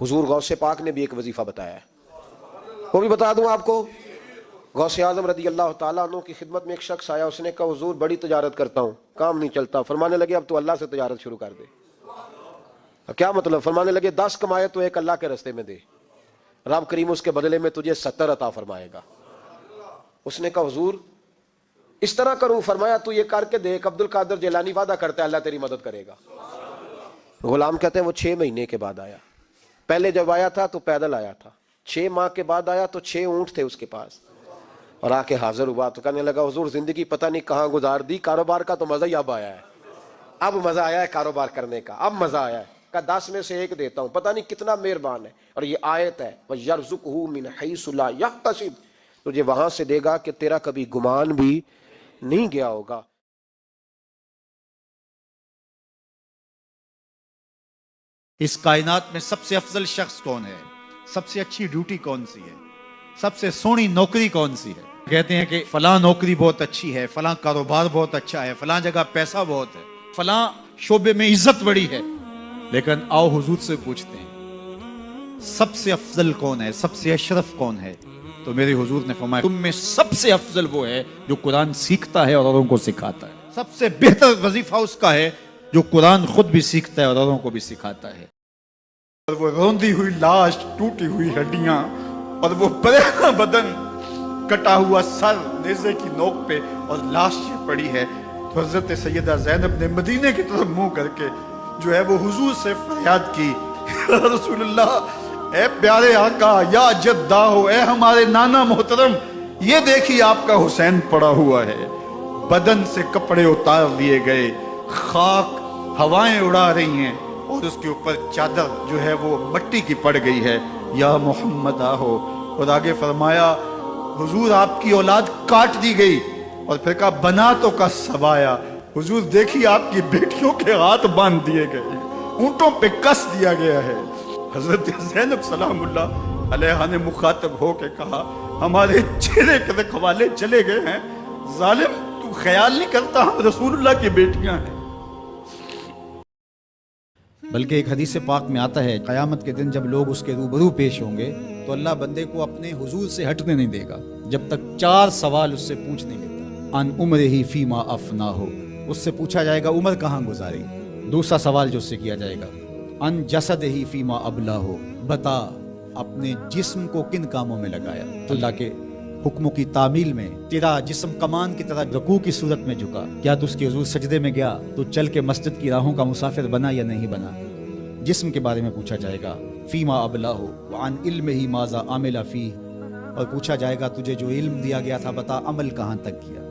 حضور غوث پاک نے بھی ایک وظیفہ بتایا ہے، وہ بھی بتا دوں آپ کو۔ غوث اعظم رضی اللہ تعالیٰ عنہ کی خدمت میں ایک شخص آیا، اس نے کہا حضور بڑی تجارت کرتا ہوں، کام نہیں چلتا۔ فرمانے لگے اب تو اللہ سے تجارت شروع کر دے۔ کیا مطلب؟ فرمانے لگے 10 کمائے تو ایک اللہ کے رستے میں دے، رب کریم اس کے بدلے میں تجھے 70 عطا فرمائے گا۔ اس نے کہا حضور اس طرح کروں؟ فرمایا تو یہ کر کے دیکھ، عبد القادر جیلانی وعدہ کرتا ہے اللہ تیری مدد کرے گا۔ غلام کہتے ہیں وہ 6 مہینے کے بعد آیا، پہلے جب آیا تھا تو پیدل آیا تھا، 6 ماہ کے بعد آیا تو 6 اونٹ تھے اس کے پاس، اور آ کے حاضر ہوا تو کہنے لگا حضور زندگی پتہ نہیں کہاں گزار دی، کاروبار کا تو مزہ ہی اب آیا ہے، اب مزہ آیا ہے کاروبار کرنے کا، اب مزہ آیا ہے۔ کہا 10 میں سے 1 دیتا ہوں، پتہ نہیں کتنا مہربان ہے۔ اور یہ آیت ہے وَيَرْزُقْهُ مِنْ حَيْثُ لَا يَحْتَسِبُ، تجھے وہاں سے دے گا کہ تیرا کبھی گمان بھی نہیں گیا ہوگا۔ اس کائنات میں سب سے افضل شخص کون ہے؟ سب سے اچھی ڈیوٹی کون سی ہے؟ سب سے سونی نوکری کون سی ہے؟ کہتے ہیں کہ فلاں نوکری بہت اچھی ہے، فلاں کاروبار بہت اچھا ہے، فلاں جگہ پیسہ بہت ہے، فلاں شعبے میں عزت بڑی ہے، لیکن آؤ حضور سے پوچھتے ہیں سب سے افضل کون ہے، سب سے اشرف کون ہے؟ تو میرے حضور نے فرمایا تم میں سب سے افضل وہ ہے جو قرآن سیکھتا ہے اور اوروں کو سکھاتا ہے۔ سب سے بہتر وظیفہ اس کا ہے جو قرآن خود بھی سیکھتا ہے اور اوروں کو بھی سکھاتا ہے۔ اور وہ روندی ہوئی لاش، ٹوٹی ہوئی ہڈیاں، اور وہ پریشان بدن، کٹا ہوا سر نیزے کی نوک پہ اور لاش پڑی ہے، تو حضرت سیدہ زینب نے مدینے کی طرف منہ کر کے جو ہے وہ حضور سے فریاد کی، یا رسول اللہ، اے پیارے آقا، یا جدہ ہو، اے ہمارے نانا محترم، یہ دیکھیے آپ کا حسین پڑا ہوا ہے۔ بدن سے کپڑے اتار لیے گئے، خاک ہوائیں اڑا رہی ہیں، اور اس کے اوپر چادر جو ہے وہ مٹی کی پڑ گئی ہے، یا محمد آہو۔ اور آگے فرمایا حضور آپ کی اولاد کاٹ دی گئی، اور پھر کہا بنا تو کا سبایا، حضور دیکھیے آپ کی بیٹیوں کے ہاتھ باندھ دیے گئے، اونٹوں پہ کس دیا گیا ہے۔ حضرت زینب سلام اللہ علیہا نے مخاطب ہو کے کہا ہمارے چہرے کے رکھوالے چلے گئے ہیں، ظالم تو خیال نہیں کرتا ہم رسول اللہ کی بیٹیاں ہیں۔ بلکہ ایک حدیث پاک میں آتا ہے قیامت کے دن جب لوگ اس کے روبرو پیش ہوں گے تو اللہ بندے کو اپنے حضور سے ہٹنے نہیں دے گا جب تک 4 سوال اس سے پوچھ نہیں لیتا۔ ان عمرہ فیما افنا ہو، اس سے پوچھا جائے گا عمر کہاں گزاری۔ دوسرا سوال جو اس سے کیا جائے گا ان جسد ہی فیما ابلا ہو، بتا اپنے جسم کو کن کاموں میں لگایا۔ تو اللہ کے حکموں کی تعمیل میں تیرا جسم کمان کی طرح رکوع کی صورت میں جھکا، کیا تو اس کے حضور سجدے میں گیا، تو چل کے مسجد کی راہوں کا مسافر بنا یا نہیں بنا۔ جسم کے بارے میں پوچھا جائے گا فیما ابلا ہو، وعن علم ہی ماذا عمل فیہ، اور پوچھا جائے گا تجھے جو علم دیا گیا تھا بتا عمل کہاں تک کیا۔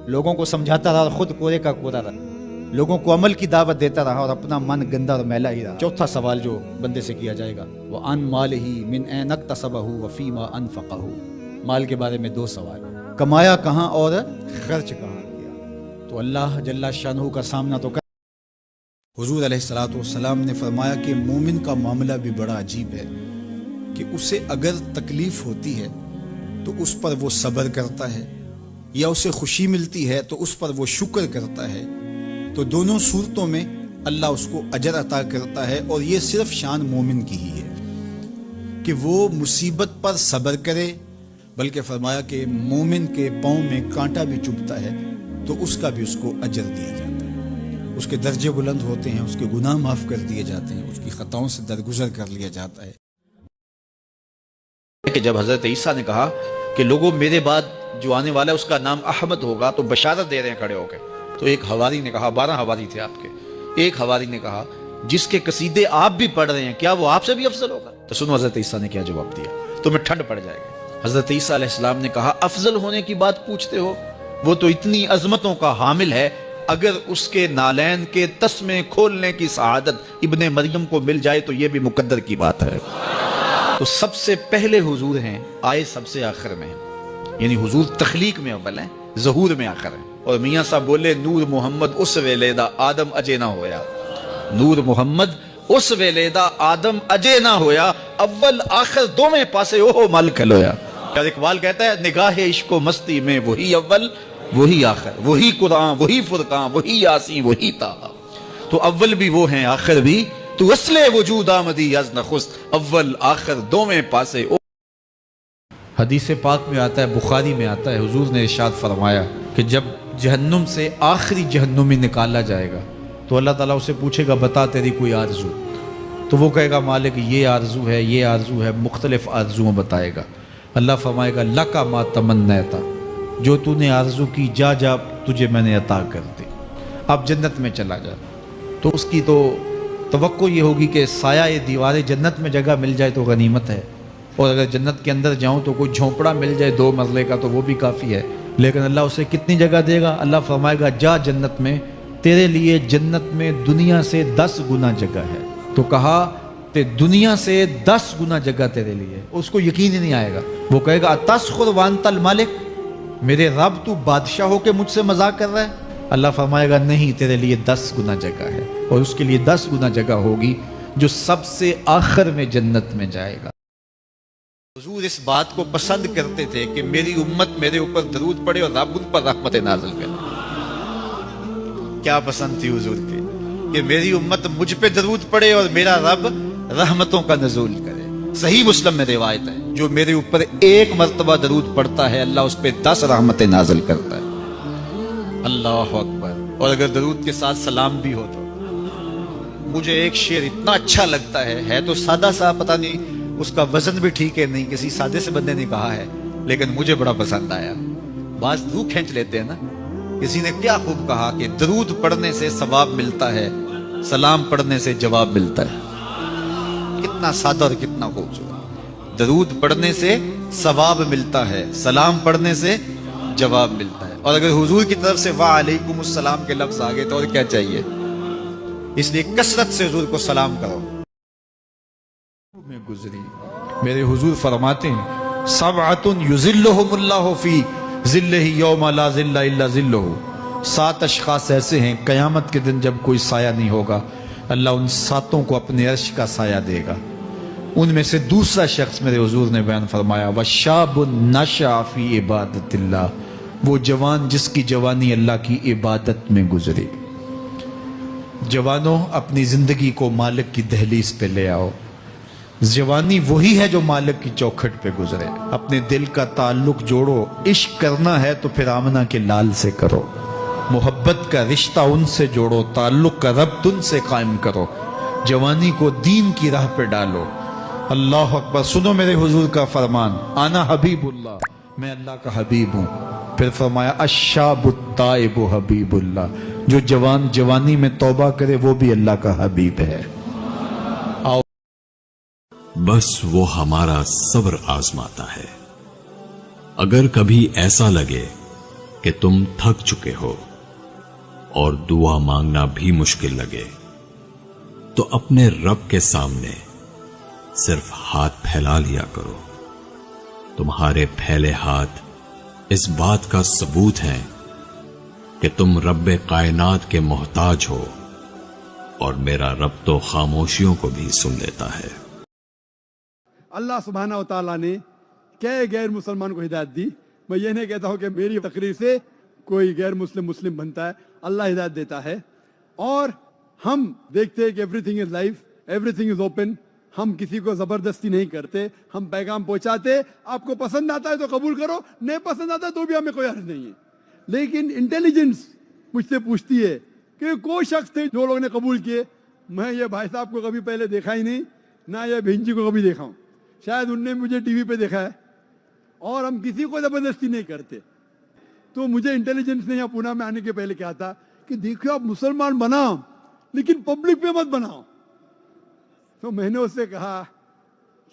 لوگوں کو سمجھاتا رہا اور خود کورے کا کورا رہا، لوگوں کو عمل کی دعوت دیتا رہا اور اپنا من گندا اور میلا ہی رہا۔ چوتھا سوال جو بندے سے کیا جائے گا وہ ان مالہ من این اکتسبہ وفیما انفقہ، مال کے بارے میں 2 سوال، کمایا کہاں اور خرچ کہاں کیا۔ تو اللہ جل شانہ کا سامنا تو کر۔ حضور علیہ الصلوۃ والسلام نے فرمایا کہ مومن کا معاملہ بھی بڑا عجیب ہے کہ اسے اگر تکلیف ہوتی ہے تو اس پر وہ صبر کرتا ہے، یا اسے خوشی ملتی ہے تو اس پر وہ شکر کرتا ہے، تو دونوں صورتوں میں اللہ اس کو اجر عطا کرتا ہے۔ اور یہ صرف شان مومن کی ہی ہے کہ وہ مصیبت پر صبر کرے، بلکہ فرمایا کہ مومن کے پاؤں میں کانٹا بھی چبھتا ہے تو اس کا بھی اس کو اجر دیا جاتا ہے، اس کے درجے بلند ہوتے ہیں، اس کے گناہ معاف کر دیے جاتے ہیں، اس کی خطاؤں سے درگزر کر لیا جاتا ہے۔ کہ جب حضرت عیسیٰ نے کہا کہ لوگوں میرے بعد جو آنے والا ہے اس کا نام احمد ہوگا، تو بشارت دے رہے ہیں کھڑے ہو کے، تو ایک حواری نے کہا، 12 حواری تھے آپ کے، ایک حواری نے کہا جس کے قصیدے آپ بھی پڑھ رہے ہیں کیا وہ آپ سے بھی افضل ہوگا؟ تو سنو حضرت عیسیٰ نے کیا جواب دیا، تمہیں ٹھنڈ پڑ جائے گی۔ حضرت عیسیٰ علیہ السلام نے کہا افضل ہونے کی بات پوچھتے ہو، وہ تو اتنی عظمتوں کا حامل ہے، اگر اس کے نالین کے تسمے کھولنے کی سعادت ابن مریم کو مل جائے تو یہ بھی مقدر کی بات ہے۔ تو سب سے پہلے حضور ہیں، آئے سب سے آخر میں ہیں، یعنی حضور تخلیق میں اول ہیں، ظہور میں آخر ہیں۔ اور میاں صاحب بولے نور محمد اس ویلے دا آدم اجے نہ ہویا، نور محمد اس ویلے دا آدم اجے نہ ہویا، اول آخر دوویں پاسے اوہ مل کھلویا۔ اور اقبال کہتا ہے نگاہ عشق و مستی میں وہی اول وہی آخر، وہی قرآن وہی فرقان وہی یاسین وہی طٰہٰ۔ تو اول بھی وہ ہیں، آخر بھی تو اصل وجود آمدی از نخست اول آخر دو میں پاسے. حدیث پاک میں آتا ہے، بخاری میں آتا ہے، حضور نے ارشاد فرمایا کہ جب جہنم سے آخری جہنمی نکالا جائے گا تو اللہ تعالیٰ اسے پوچھے گا بتا تیری کوئی آرزو، تو وہ کہے گا مالک یہ آرزو ہے، یہ آرزو ہے، مختلف آرزویں بتائے گا. اللہ فرمائے گا لکا ما تمنیتا، جو تو نے آرزو کی جا جا تجھے میں نے عطا کر دی، اب جنت میں چلا جا. تو اس کی تو توقع یہ ہوگی کہ سایہ دیوار جنت میں جگہ مل جائے تو غنیمت ہے، اور اگر جنت کے اندر جاؤں تو کوئی جھونپڑا مل جائے 2 مرلے کا تو وہ بھی کافی ہے. لیکن اللہ اسے کتنی جگہ دے گا؟ اللہ فرمائے گا جا جنت میں، تیرے لیے جنت میں دنیا سے 10 گنا جگہ ہے. تو کہا کہ دنیا سے 10 گنا جگہ تیرے لیے. اس کو یقین ہی نہیں آئے گا، وہ کہے گا اتسخر وانت الملک، میرے رب تو بادشاہ ہو کے مجھ سے مذاق کر رہا ہے؟ اللہ فرمائے گا نہیں، تیرے لیے 10 گنا جگہ ہے، اور اس کے لیے 10 گنا جگہ ہوگی جو سب سے آخر میں جنت میں جائے گا. حضور اس بات کو پسند کرتے تھے کہ میری امت میرے اوپر درود پڑے اور رب ان پر رحمت نازل کرے. کیا پسند تھی حضور کی کہ میری امت مجھ پہ درود پڑے اور میرا رب رحمتوں کا نزول کرے. صحیح مسلم میں روایت ہے جو میرے اوپر 1 مرتبہ درود پڑتا ہے اللہ اس پہ 10 رحمتیں نازل کرتا ہے. اللہ اکبر. اور اگر درود کے ساتھ سلام بھی ہو تو مجھے ایک شعر اتنا اچھا لگتا ہے تو سادہ سا، پتہ نہیں اس کا وزن بھی ٹھیک ہے نہیں، کسی سادے سے بندے نے کہا ہے لیکن مجھے بڑا پسند آیا. بعض روح کھینچ لیتے ہیں نا. کسی نے کیا خوب کہا کہ درود پڑھنے سے ثواب ملتا ہے، سلام پڑھنے سے جواب ملتا ہے. کتنا سادہ اور کتنا خوبصورت. درود پڑھنے سے ثواب ملتا ہے، سلام پڑھنے سے جواب ملتا ہے. اور اگر حضور کی طرف سے وعلیکم السلام کے لفظ آگے تو اور کیا چاہیے؟ اس لیے کثرت سے حضور کو سلام کرو. میں گزری میرے حضور فرماتے ہیں سبعۃ یظلھم اللہ فی ظلہ یوم لا ظل الا ظلہ. 7 اشخاص ایسے ہیں قیامت کے دن جب کوئی سایہ نہیں ہوگا اللہ ان 7 کو اپنے عرش کا سایہ دے گا. ان میں سے دوسرا شخص میرے حضور نے بیان فرمایا وشاب نشأ فی عبادت اللہ، وہ جوان جس کی جوانی اللہ کی عبادت میں گزری. جوانوں اپنی زندگی کو مالک کی دہلیز پہ لے آؤ. جوانی وہی ہے جو مالک کی چوکھٹ پہ گزرے. اپنے دل کا تعلق جوڑو. عشق کرنا ہے تو پھر آمنہ کے لال سے کرو. محبت کا رشتہ ان سے جوڑو، تعلق کا ربط ان سے قائم کرو. جوانی کو دین کی راہ پہ ڈالو. اللہ اکبر. سنو میرے حضور کا فرمان انا حبیب اللہ، میں اللہ کا حبیب ہوں. پھر فرمایا الشاب التائب حبیب اللہ، جو جوان جوانی میں توبہ کرے وہ بھی اللہ کا حبیب ہے. بس وہ ہمارا صبر آزماتا ہے. اگر کبھی ایسا لگے کہ تم تھک چکے ہو اور دعا مانگنا بھی مشکل لگے تو اپنے رب کے سامنے صرف ہاتھ پھیلا لیا کرو. تمہارے پھیلے ہاتھ اس بات کا ثبوت ہیں کہ تم رب کائنات کے محتاج ہو، اور میرا رب تو خاموشیوں کو بھی سن لیتا ہے. اللہ سبحانہ و تعالیٰ نے کئی غیر مسلمان کو ہدایت دی. میں یہ نہیں کہتا ہوں کہ میری تقریر سے کوئی غیر مسلم بنتا ہے، اللہ ہدایت دیتا ہے. اور ہم دیکھتے ہیں کہ every thing is life, every thing is open. ہم کسی کو زبردستی نہیں کرتے، ہم پیغام پہنچاتے. آپ کو پسند آتا ہے تو قبول کرو، نہیں پسند آتا ہے تو بھی ہمیں کوئی حرج نہیں ہے. لیکن انٹیلیجنس مجھ سے پوچھتی ہے کہ کوئی شخص تھے جو لوگوں نے قبول کیے. میں یہ بھائی صاحب کو کبھی پہلے دیکھا ہی نہیں، نہ یہ بہن جی کو کبھی دیکھا ہوں. شاید ان نے مجھے ٹی وی پہ دیکھا ہے. اور ہم کسی کو زبردستی نہیں کرتے. تو مجھے انٹیلیجنس نے یہاں پونا میں آنے کے پہلے کہا تھا کہ دیکھو آپ مسلمان بناؤ لیکن پبلک پہ مت بناؤ. تو میں نے اس سے کہا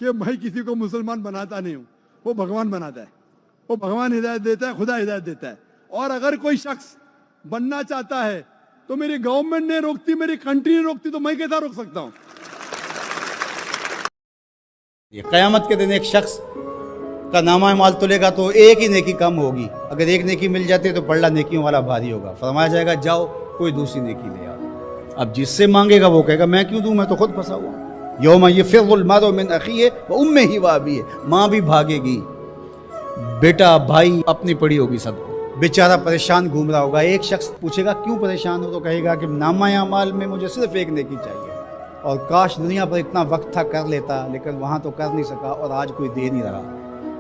کہ میں کسی کو مسلمان بناتا نہیں ہوں، وہ بھگوان بناتا ہے. وہ بھگوان ہدایت دیتا ہے، خدا ہدایت دیتا ہے. اور اگر کوئی شخص بننا چاہتا ہے تو میری گورنمنٹ نہیں روکتی، میری کنٹری نہیں روکتی، تو میں کیسا روک سکتا ہوں؟ قیامت کے دن ایک شخص کا نامہ اعمال تلے گا تو ایک ہی نیکی کم ہوگی. اگر ایک نیکی مل جاتی ہے تو پلڑا نیکیوں والا بھاری ہوگا. فرمایا جائے گا جاؤ کوئی دوسری نیکی لے آؤ. اب جس سے مانگے گا وہ کہے گا میں کیوں دوں، میں تو خود پھنسا ہوا. یوم یفر المرء من اخیہ وامہ وابیہ، ماں بھی بھاگے گی، بیٹا بھائی اپنی پڑی ہوگی، سب کو بیچارہ پریشان گھوم رہا ہوگا. ایک شخص پوچھے گا کیوں پریشان ہو تو کہے گا کہ نامہ اعمال میں مجھے صرف ایک نیکی چاہیے. اور کاش دنیا پر اتنا وقت تھا کر لیتا، لیکن وہاں تو کر نہیں سکا اور آج کوئی دے نہیں رہا۔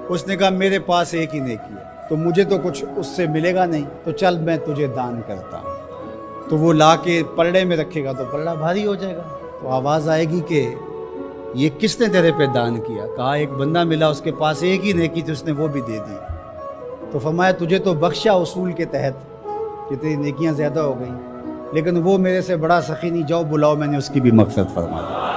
اس نے کہا میرے پاس ایک ہی نیکی ہے، تو مجھے تو کچھ اس سے ملے گا نہیں، تو چل میں تجھے دان کرتا ہوں۔ تو وہ لا کے پلڑے میں رکھے گا تو پلڑا بھاری ہو جائے گا، تو آواز آئے گی کہ یہ کس نے تیرے پہ دان کیا؟ کہا ایک بندہ ملا، اس کے پاس ایک ہی نیکی تھی، اس نے وہ بھی دے دی۔ تو فرمایا تجھے تو بخشا اصول کے تحت کہ تیری نیکیاں زیادہ ہو گئیں، لیکن وہ میرے سے بڑا سخی نہیں، جاؤ بلاؤ، میں نے اس کی بھی مغفرت فرما دی۔